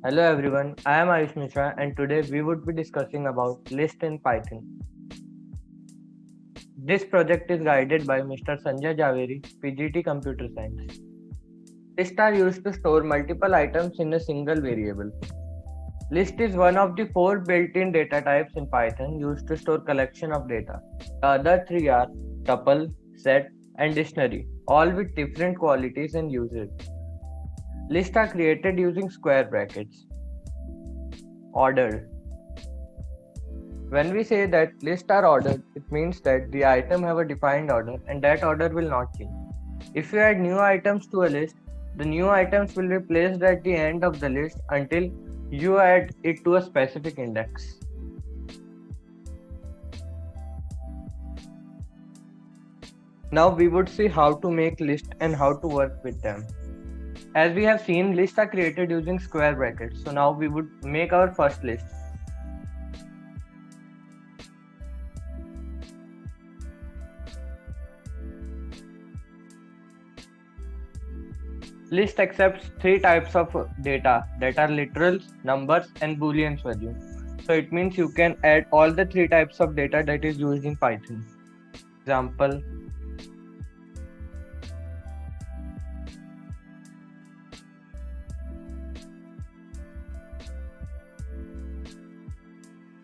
Hello everyone, I am Ayush Mishra and today we would be discussing about list in Python. This project is guided by Mr. Sanjay Javeri, PGT Computer Science. Lists are used to store multiple items in a single variable. List is one of the four built-in data types in Python used to store collection of data. The other three are tuple, set, and dictionary, all with different qualities and uses. Lists are created using square brackets. Ordered. When we say that lists are ordered, it means that the item have a defined order and that order will not change. If you add new items to a list, the new items will be placed at the end of the list until you add it to a specific index. Now we would see how to make lists and how to work with them. As we have seen, lists are created using square brackets. So now we would make our first list. List accepts three types of data that are literals, numbers, and boolean value. So it means you can add all the three types of data that is used in Python. Example,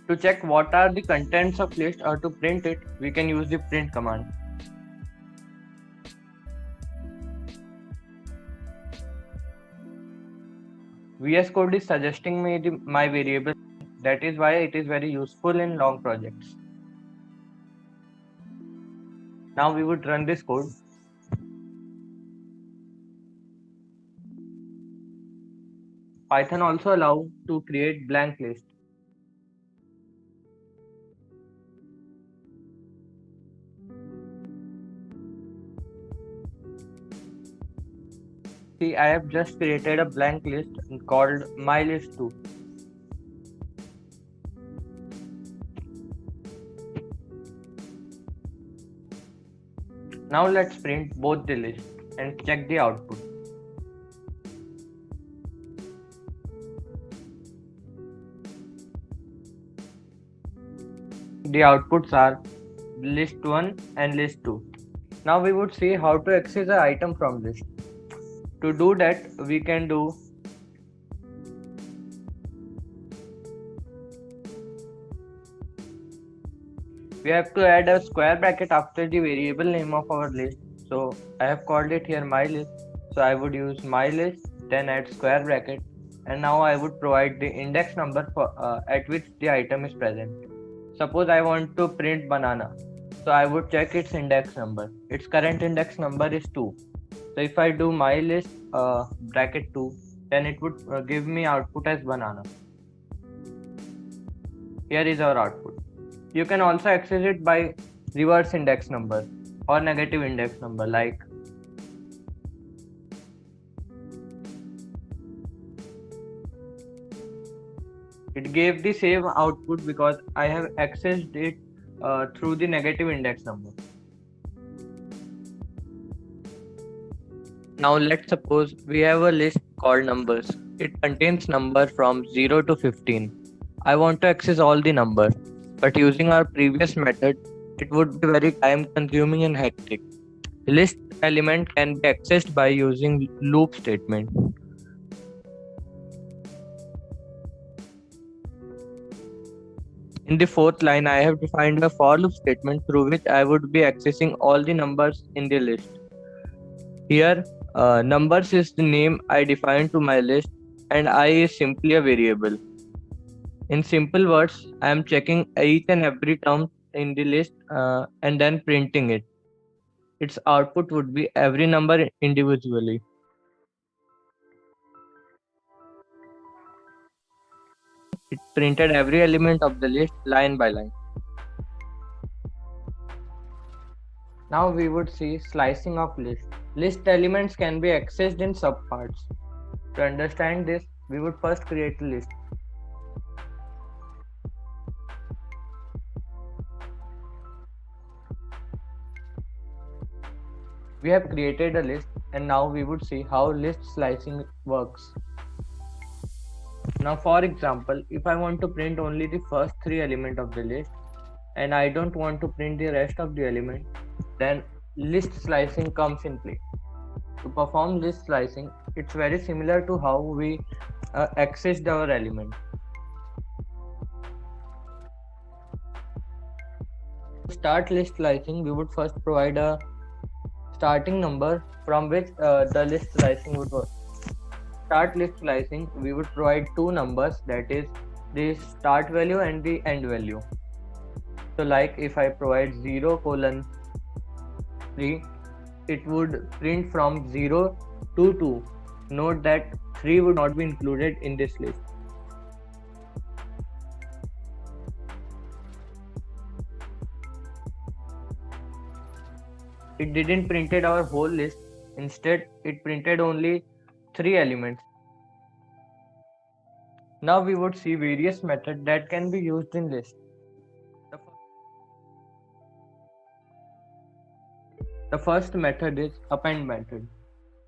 to check what are the contents of list or to print it, we can use the print command. VS Code is suggesting me my variable. That is why it is very useful in long projects. Now we would run this code. Python also allows to create blank list. See, I have just created a blank list called mylist2. Now let's print both the list and check the output. The outputs are list 1 and list 2. Now we would see how to access an item from list. To do that, we can do we have to add a square bracket after the variable name of our list. So I have called it here my list. So I would use my list, then add square bracket, and now I would provide the index number for at which the item is present. Suppose I want to print banana. So I would check its index number. Its current index number is 2. So if I do my list bracket 2, then it would give me output as banana. Here is our output. You can also access it by reverse index number or negative index number, like it gave the same output because I have accessed it through the negative index number. Now let's suppose we have a list called numbers. It contains number from 0 to 15. I want to access all the numbers, but using our previous method, it would be very time consuming and hectic. List element can be accessed by using loop statement. In the fourth line, I have defined a for loop statement through which I would be accessing all the numbers in the list. Here, numbers is the name I defined to my list and I is simply a variable. In simple words, I am checking each and every term in the list and then printing it. Its output would be every number individually. It printed every element of the list line by line. Now we would see slicing of list. List elements can be accessed in subparts. To understand this, we would first create a list. We have created a list and now we would see how list slicing works. Now for example, if I want to print only the first three elements of the list and I don't want to print the rest of the element, then list slicing comes in play. To perform list slicing, it's very similar to how we accessed our element. To start list slicing, we would first provide a starting number from which the list slicing would work. Start list slicing, we would provide two numbers, that is the start value and the end value. So like if I provide 0:3, it would print from 0 to 2. Note that 3 would not be included in this list. It didn't printed our whole list. Instead, it printed only 3 elements. Now we would see various methods that can be used in list. The first method is append method.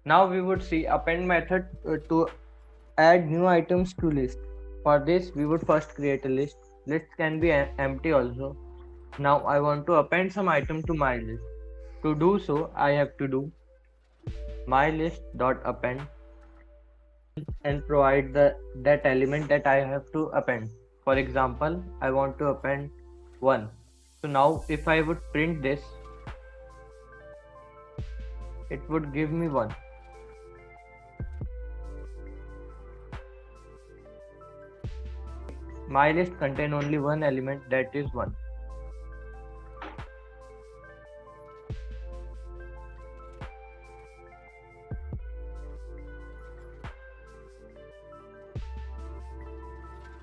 Now we would see append method to add new items to list. For this, we would first create a list. List can be empty also. Now I want to append some item to my list. To do so, I have to do mylist.append and provide that element that I have to append. For example, I want to append 1. So now if I would print this, it would give me 1. My list contain only one element, that is 1.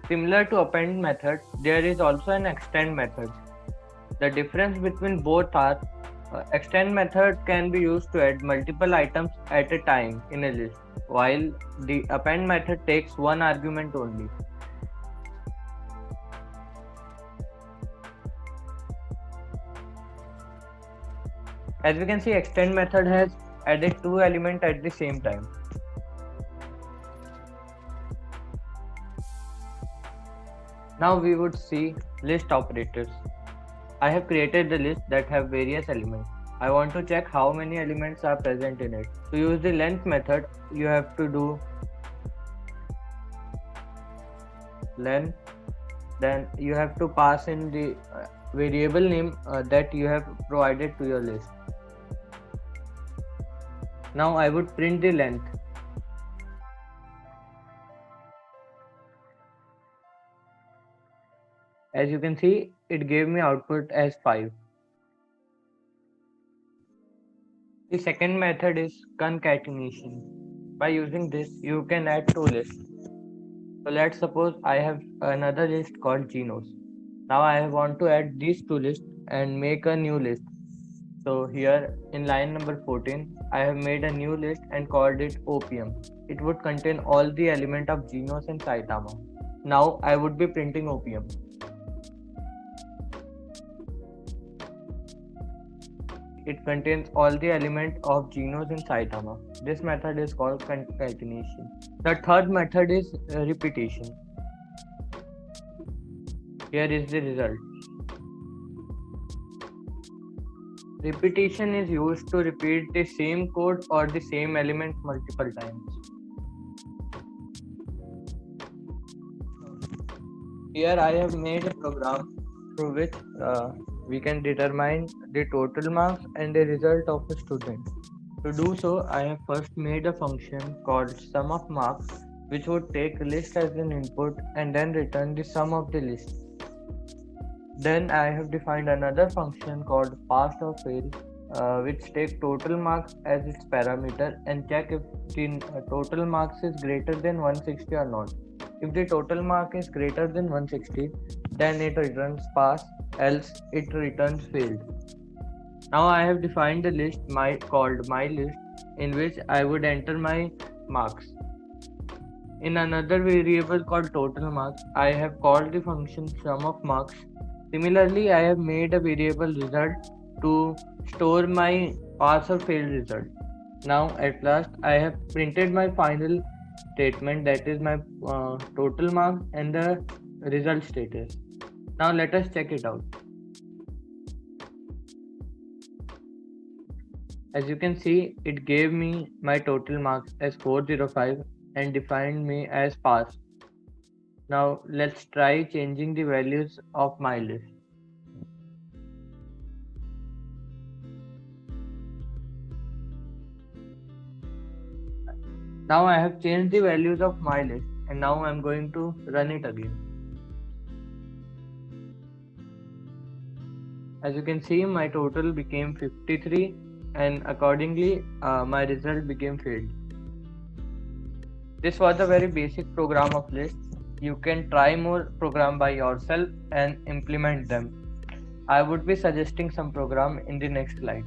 Similar to append method, there is also an extend method. The difference between both are extend method can be used to add multiple items at a time in a list, while the append method takes one argument only. As we can see, extend method has added two elements at the same time. Now we would see list operators. I have created the list that have various elements. I want to check how many elements are present in it. To use the length method, you have to do length, then you have to pass in the variable name that you have provided to your list. Now I would print the length. As you can see, it gave me output as 5. The second method is concatenation. By using this, you can add two lists. So let's suppose I have another list called Genos. Now I want to add these two lists and make a new list. So here in line number 14, I have made a new list and called it OPM. It would contain all the elements of Genos and Saitama. Now I would be printing OPM. It contains all the elements of Genos and Saitama. This method is called concatenation. The third method is repetition. Here is the result. Repetition is used to repeat the same code or the same element multiple times. Here I have made a program through which we can determine the total marks and the result of a student. To do so, I have first made a function called sum of marks, which would take a list as an input and then return the sum of the list. Then I have defined another function called pass or fail, which takes total marks as its parameter and check if the total marks is greater than 160 or not. If the total mark is greater than 160, then it returns pass, else it returns failed. Now I have defined the list called mylist, in which I would enter my marks. In another variable called total marks, I have called the function sum of marks. Similarly, I have made a variable result to store my pass or fail result. Now at last I have printed my final statement, that is my total marks and the result status. Now let us check it out. As you can see, it gave me my total marks as 405 and defined me as pass. Now let's try changing the values of my list. Now I have changed the values of my list and now I'm going to run it again. As you can see, my total became 53 and accordingly my result became failed. This was a very basic program of lists. You can try more program by yourself and implement them. I would be suggesting some program in the next slide.